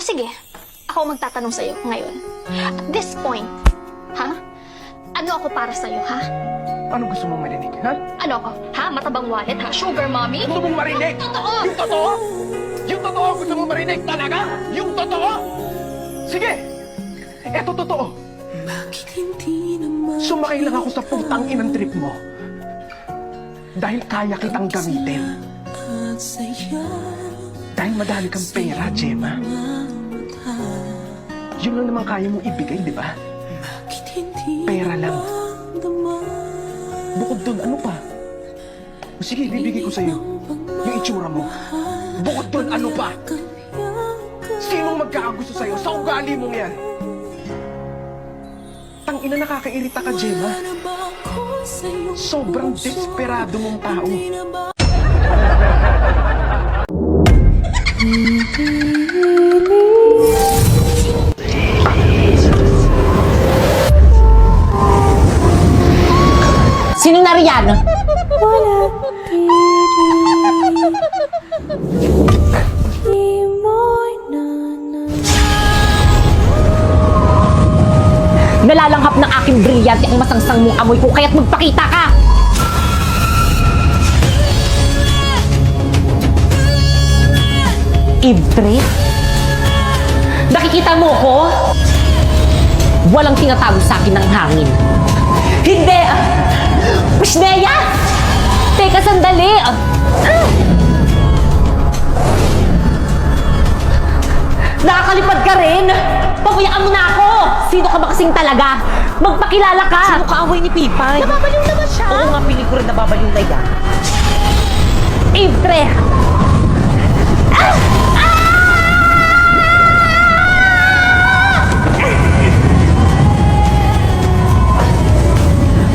sige, ako magtatanong sa'yo ngayon. At this point, ha? Ano ako para sa'yo, ha? Ano gusto mong marinig, ha? Ano ako? Ha? Matabang wallet, ha? Sugar mommy? Gusto mong marinig? Totoo! Yung totoo? Yung totoo gusto mong marinig talaga? Yung totoo? Sige! Eto totoo. Sumakay lang ako sa putang inang trip mo. Dahil kaya kitang gamitin. Dahil madami kang pera, Gemma. Yun lang naman kaya mong ibigay, di ba? Pera lang. Bukod dun, ano pa? O sige, bibigay ko sa'yo yung itsura mo. Bukod dun, ano pa? Sinong magkakagusto sa'yo sa ugali mong yan? Tangina, nakakairita ka, Gemma. Sobrang desperado mong tao. Sino na riyan? Nalalanghap ng aking brilyante ang masangsang mong amoy ko, kaya't magpakita ka! Ibre? Nakikita mo ko? Walang tinatago sa akin ng hangin. Hindi! Wisneya! Teka, sandali! Nakakalipad ka rin! Pabayaan mo na ako! Sino ka ba kasing talaga? Magpakilala ka! Sino kaaway ni Pipay? Nababaliw naman siya! Oo nga, piling ko rin nababaliw na yan. Ibre!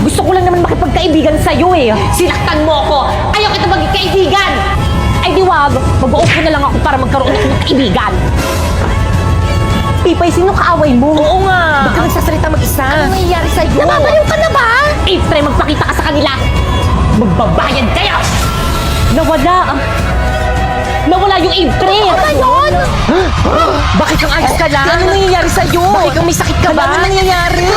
Gusto ko lang naman makipagkaibigan sa'yo eh. Sinaktan mo ako. Ayaw kita maging kaibigan. Ay di wag. Mag-uupo na lang ako para magkaroon ako ng kaibigan. Pipay, sino kaaway mo? Oo nga. Ba't ka nagsasalita mag-isa? Ano nangyayari sa'yo? Nababaliw ka na ba? Ibre, magpakita ka sa kanila. Magbabayad kayo! Nawala yung Ibre! Ano ba yun? Bakit kang ayos ka lang? Ano nangyayari sa'yo? Bakit kang may sakit ka ba? Ano nangyayari?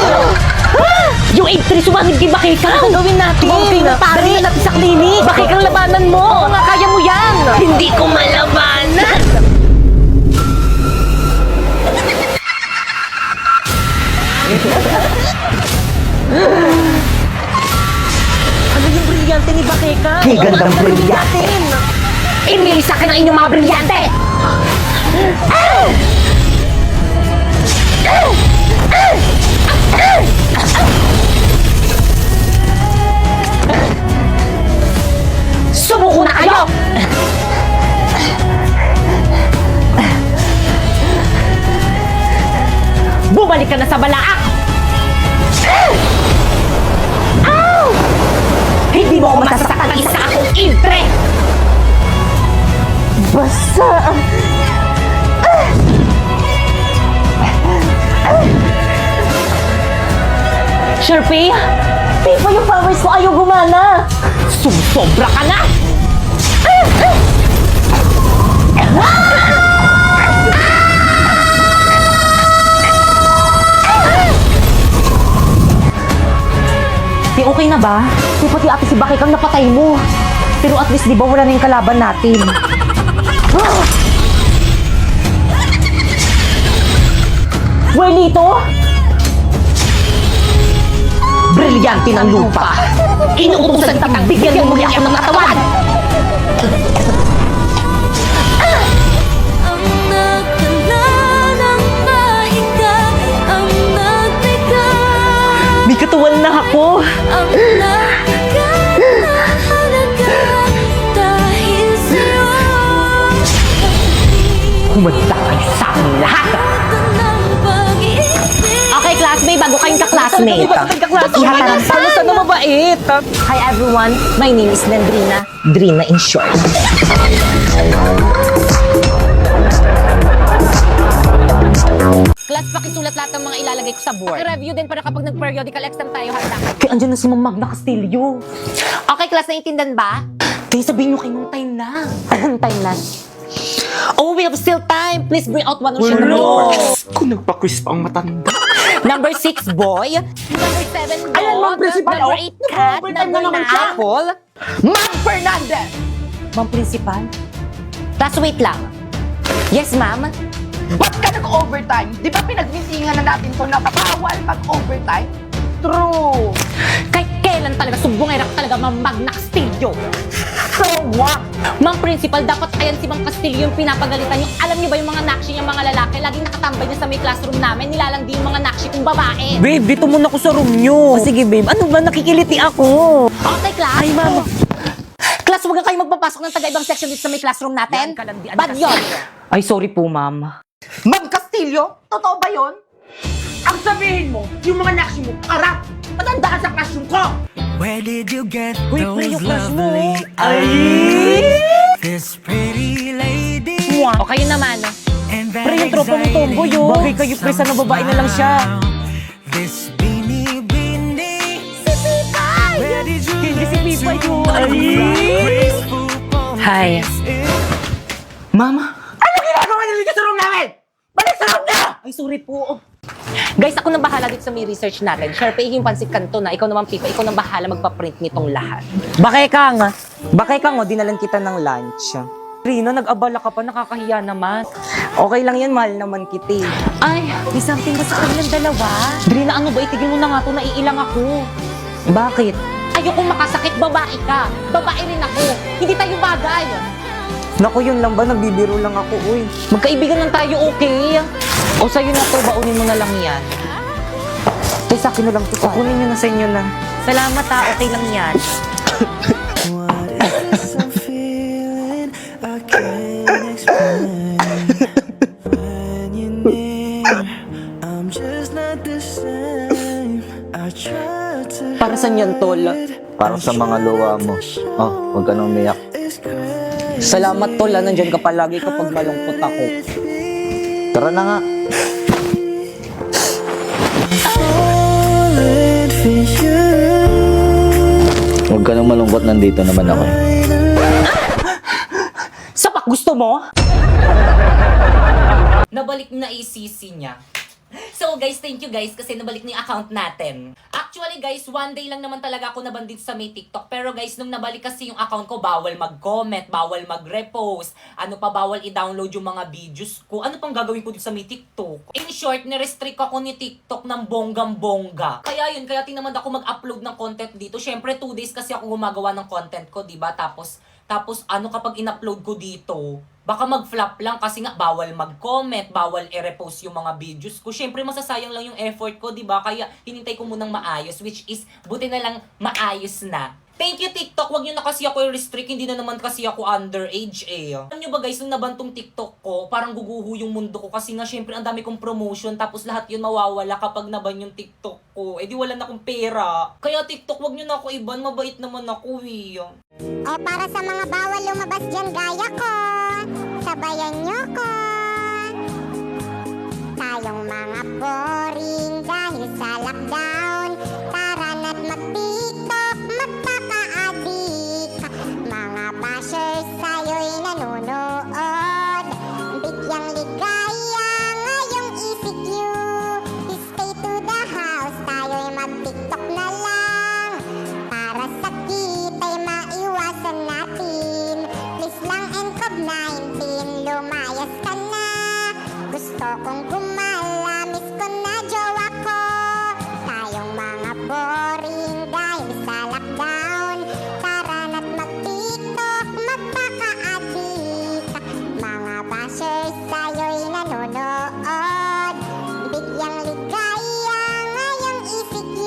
Yung Ibre sumangit kay Bakikang! Ano gawin natin? Tumawag na pare! Dali natin sa klinik! Bakikang labanan mo! Oo nga, kaya mo yan! Hindi ko malabanan! Ano yung brilyante ni Bakeka? Hey, gandang brilyante! Inilis sa akin ang inyong mga brilyante! Sumuko na kayo! Bumalik ka na sa balaak! Hindi mo ako masasaktan isa akong Ibre! Basta! Sharpie? Di pa yung powers ko ayaw gumana! Sumusobra ka na! Di okay na ba? Di pati ate si Bakikang napatay mo. Pero at least di ba wala na yung kalaban natin? Buelito? Brilyante ng lupa. Inuutusan kitang bigyan mo muli ako ng katawan. Ang nagdala ng mahiga, ang nagteka, May katawan na ako! ang nagkahalaga dahil sa'yo. Humanda kayo sa akin lahat. Ng pag-ibig, Okay, classmate, bago kayong ka-classmate. Pagkaklasmate! Ihatangan sa Sana na mabait! Hi everyone, my name is Nandrina. Drina in short. Class, pakisulat lahat ng mga ilalagay ko sa board. I-review din para kapag nag-periodical exam tayo, handa kayo. Kaya andyan na si Mang Magna Castillo. Okay, class, naiintindihan ba? Kaya sabihin nyo kay Mang Time na. Anong time na? Oh, we have still time. Please bring out one or no. Kung nagpa-quiz pa ang matanda. Number 6, boy. Number 7, Ayan, Ma'am Principal, Number oh. 8, cat. Nag-overtime Number na naman 9, siya. apple. Ma'am Fernandez! Ma'am Principal? Class, wait lang. Yes, ma'am? Ba't ka nag-overtime? Di ba pinagmitingan na natin kung napapawal mag-overtime? True! Kahit kailan talaga, sumbongera ka talaga, Ma'am Magna Castillo. So what? Ma'am Principal, dapat ayan si Ma'am Castillo yung pinapagalitan yung alam niyo ba yung mga nakshi niyang mga lalaki, laging nakatambay niya sa may classroom namin, nilalandi yung mga nakshi kong babae. Babe, dito muna ako sa room nyo. Sige, babe. Ano ba? Nakikiliti ako. Okay, class. Ay, ma'am. Class, huwag kayong magpapasok ng taga-ibang section dito sa may classroom natin. Yan, kalandian Bad kasi. yun. Ay, sorry po, ma'am. Ma'am Castillo? Totoo ba yun? Ang sabihin mo, yung mga nakshi mo, karap! Matanda ka sa classroom ko! Where did you get Uy, pre, yung those crush mo. lovely Ay! eyes? This pretty lady Okay yun naman. and that Pre, yung tropa ng tomboy, oh. Bagay kayo, pre, sana babae na lang siya. This beanie beanie. Where did you Hindi si learn Pipay to yun. rock Ay! graceful poses? Hi. Mama, ano ginagawa niyo dito sa room namin? Balik sa room na! Ay, sorry po. Guys, ako nang bahala dito sa may research natin. Sharpay yung pansit kanto na. Ikaw naman, Pipa. Ikaw nang bahala magpa-print nitong lahat. Bakay kang, dinalan kita ng lunch. Rina, nag-abala ka pa, nakakahiya naman. Okay lang yan, mahal naman kita. Ay, may something ba sa kanilang dalawa? Drina, ano ba? Itigil mo na nga to. Naiilang ako. Bakit? Ayoko makasakit. Babae ka. Babae rin ako. Hindi tayo bagay. Naku, yun lang ba? Nagbibiro lang ako, uy. Magkaibigan lang tayo, okay? O sa'yo na to, baunin mo na lang yan. Tay, sa akin na lang to. Kukunin nyo na sa inyo na. Salamat ha. Okay lang yan. What is this I'm feeling? I can't explain. When you're near, I'm just not the same. I try to Para saan yan, tol? Para sa mga luwa mo. Oh, huwag ka nang umiyak. crazy. Salamat, tol. Nandyan ka palagi kapag malungkot ako. Tara na nga. Falling for you. Huwag ka nang malungkot, nandito naman ako. Sapak, gusto mo? Nabalik na ACC niya. So guys, thank you guys kasi nabalik na yung account natin. Actually guys, one day lang naman talaga ako naban dito sa may TikTok. Pero guys, nung nabalik kasi yung account ko, bawal mag-comment, bawal mag-repost, ano pa, bawal i-download yung mga videos ko. Ano pang gagawin ko dito sa may TikTok? In short, ni-restrict ako ni TikTok ng bonggang-bongga. Kaya yun, kaya tinamad ako mag-upload ng content dito. Syempre, 2 days kasi ako gumagawa ng content ko, diba? Tapos ano kapag in-upload ko dito, baka mag-flop lang kasi nga bawal mag-comment, bawal i-repost yung mga videos ko. Syempre masasayang lang yung effort ko, 'di ba? Kaya hinintay ko munang maayos, which is buti na lang maayos na. Thank you TikTok, wag niyo na kasi ako i-restrict, hindi na naman kasi ako underage eh. Alam niyo ba guys, nung nabantong TikTok ko, parang guguho yung mundo ko kasi nga syempre ang dami kong promotion tapos lahat yun mawawala kapag naban yung TikTok ko. Eh di wala na akong pera. Kaya TikTok, wag niyo na ako iban, mabait naman ako eh. O para sa mga bawal lumabas dyan gaya ko, sabayan nyo ko. Tayong mga boring dahil sa lockdown, tara na't mag-TikTok, magpaka-adik. Mga bashers sa'yo'y nanonood, bigyang ligaya ngayong ECQ. Stay to the house, tayo'y mag-TikTok na lang. Para sakit ay maiwasan natin. Please lang and COVID-19, lumayas ka na. Gusto kong gumala, miss ko na jowa ko. Tayong mga boring dahil sa lockdown, tara na't mag-TikTok, magpaka-adik. Mga bashers sa'yo'y nanonood, bigyang ligaya ngayong ECQ.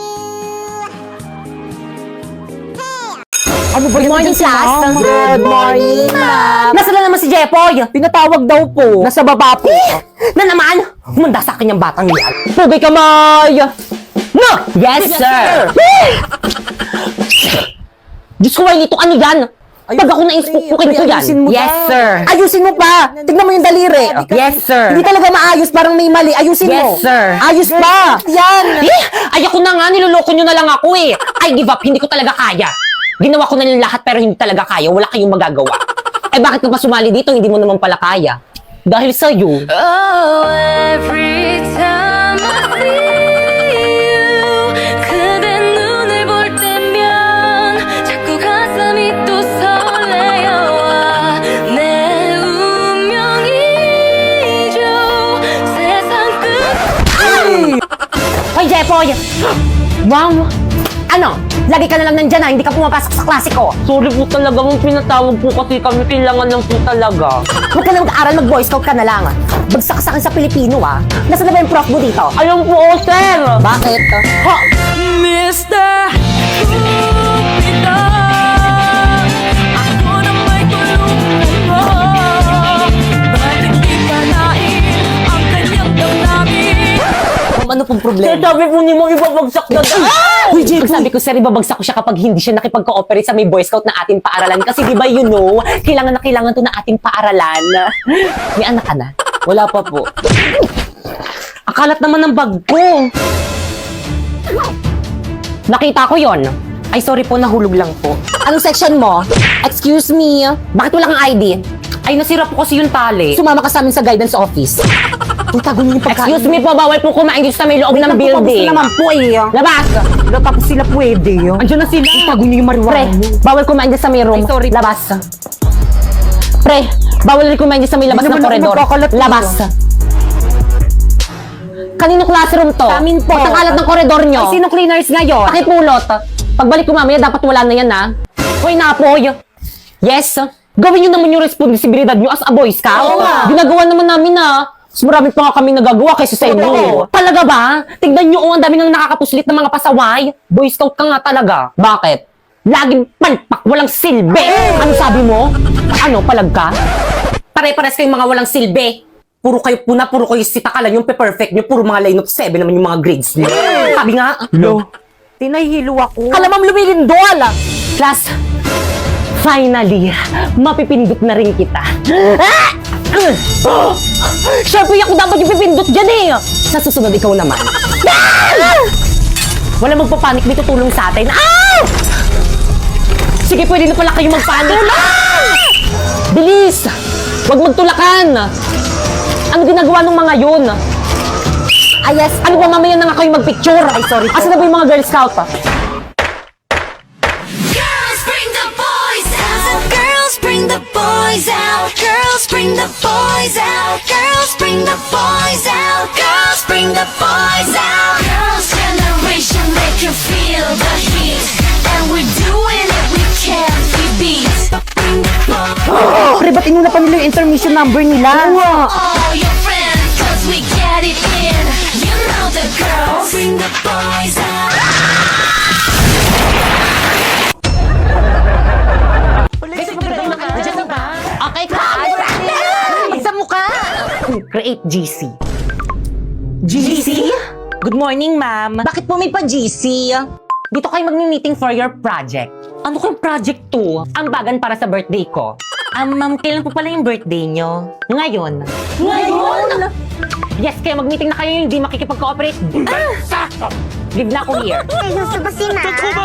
Ano ba Good morning, class. Good morning, ma'am. Nasaan na naman si Jepoy? Pinatawag daw po. Nasa baba po. Na naman? Humanda sa akin yung batang yan. Pugay kamay! No! Yes, sir! Diyos ko, Wailito, ano yan? Pag ako na-inspook ko yan. ayusin mo Yes, daw. sir. Ayusin mo pa. Tignan mo yung daliri. Yes, sir. Hindi talaga maayos, parang may mali. Ayusin mo. Yes, sir. Ayos pa. Yan. Ayoko na nga, niloloko nyo na lang ako eh. I give up, hindi ko talaga kaya. Ginawa ko na yung lahat pero hindi talaga kaya. Wala kayong magagawa. Eh bakit ka pa sumali dito? Hindi mo naman pala kaya. Dahil sa'yo. Oh, every time I see you 그대 눈을 볼 때면 자꾸 가슴이 또 설레어와 내 운명이죠 세상 끝 Hoy, Jepoy! Ma'am! Ano? Lagi ka na lang nandyan hindi ka pumapasok sa klase ko. Sorry po talaga, mong pinatawag po kasi kami. Kailangan lang po talaga. Huwag ka na mag-aaral, mag-boy scout ka na lang. Bagsak sa akin sa Pilipino, Nasaan na ba yung prof mo dito? Ayun po, sir! Bakit? Ha? Mr. Cupido ako na may tulungan mo bakit di panain ang kanyang damdamin. Ano pong problema? Sir, sabi po ni mo ibabagsak na Uy, Jepoy! Sabi ko, sir, ibabagsak ko siya kapag hindi siya nakipag-cooperate sa may boy scout na ating paaralan. Kasi di ba, kailangan na kailangan to na ating paaralan. May anak ka na? Wala pa po. Akalat naman ng bag ko. Nakita ko yon. Ay, sorry po, nahulog lang po. Anong section mo? Excuse me. Bakit wala kang ID? Ay, nasira po kasi yung tali. Sumama ka sa amin sa guidance office. Tago niyo yung pagkain. Excuse me po, bawal po kumain dito sa may loob ng building. Naman po Labas! Tapos sila pwede. Andiyan na sila. Tago niyo yung marijuana. Pre, bawal kumain dito sa may room. Ay, sorry. Labas. Pre, bawal rin kumain dito sa may labas ng koridor. Labas. Kanino classroom to? Kamin po. Pagkakalat ng koridor nyo. Ay, sino cleaners ngayon? Pakipulot. Pagbalik ko mamaya, dapat wala na yan, Hoy, Napoy. Yes. Gawin nyo naman yung responsibilidad nyo as a boy scout. Ginagawa naman namin, Mas marami pa nga kami nagagawa kaysa sa inyo. Talaga ba? Tignan nyo, ang dami nang nakakapuslit ng mga pasaway. Boy scout ka nga talaga. Bakit? Laging palpak, walang silbi. Ano sabi mo? Ano, palag ka? Pare-pares kayong mga walang silbi. Puro kayo puna, puro kayo sitakalan yung pe-perfect nyo. Puro mga line of 7 naman yung mga grades nyo. Sabi nga. Tinahihilo ako. Kalamam lumilindol. Class, finally, mapipindot na rin kita. Siyempre, ako dapat yung pipindot dyan Sa susunod, ikaw naman. Wala magpapanik, may tutulong sa atin. Sige, pwede na pala kayo magpanik. Bilis! Huwag magtulakan! Ano ginagawa ng mga yun? Yes. Ano ba mamaya na nga kayo magpicture? Ay, sorry. Asa na ba yung mga Girl Scout? Girls bring the boys out. Girls bring the boys out. Girls bring the boys out. Girls bring the boys out. Girls bring the boys out. Girls generation make you feel the heat. And we're doing it, we can't be beat. Bring the boys. Pre, ba't inuna pa nila yung intermission number nila? All your friends, cause we get it in. You know the girls bring the boys out. Okay, class. Sa mukha. Create GC. GC? Good morning, ma'am. Bakit po may pa-GC? Dito kayo mag-meeting for your project. Ano kayong project to? Ambagan para sa birthday ko. Ma'am, kailan po pala yung birthday nyo? Ngayon. Ngayon? Yes, kaya mag-meeting na kayo hindi makikipag-cooperate. Leave na ako here. Gusto ko si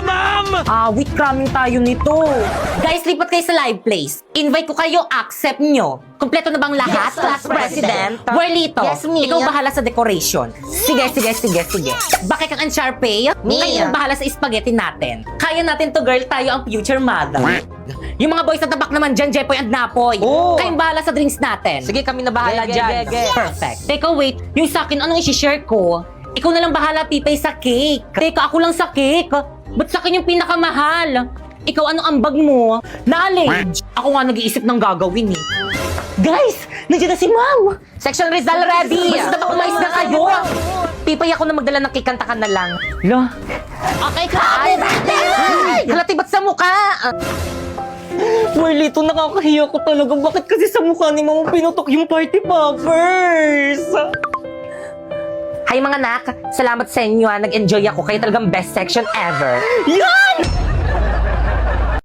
Ma. Wait, cramming tayo nito. Guys, lipat kayo sa live place. Invite ko kayo, accept nyo. Kompleto na bang lahat? Class president? Whirlito, ikaw bahala sa decoration. Sige. Bakit kang unsharpay? Kayo bahala sa spaghetti natin. Kaya natin to, girl. Tayo ang future mother. Yung mga boys na tabak naman dyan, Jepoy and Napoy. Kayong bahala sa drinks natin. Sige, kami na bahala dyan. Perfect. Teka, wait. Yung sa akin, anong isi-share ko? Ikaw na lang bahala, Pipay, sa cake. Teka, ako lang sa cake. Ba't sa akin yung pinakamahal? Ikaw, ano ambag mo? Knowledge. Ako nga nag-iisip ng gagawin Guys, nandiyan na si Ma'am. Section result ready. Basta ba umayos na kayo? Pipay, ako na magdala ng cake, kanta ka na lang. Lo? Okay, class. Halati, ba't sa mukha? Marlito, nakakahiya ko talaga. Bakit kasi sa mukha ni Mama pinutok yung party poppers? Hi mga anak, salamat sa inyo Nag-enjoy ako. Kayo talagang best section ever. Yan!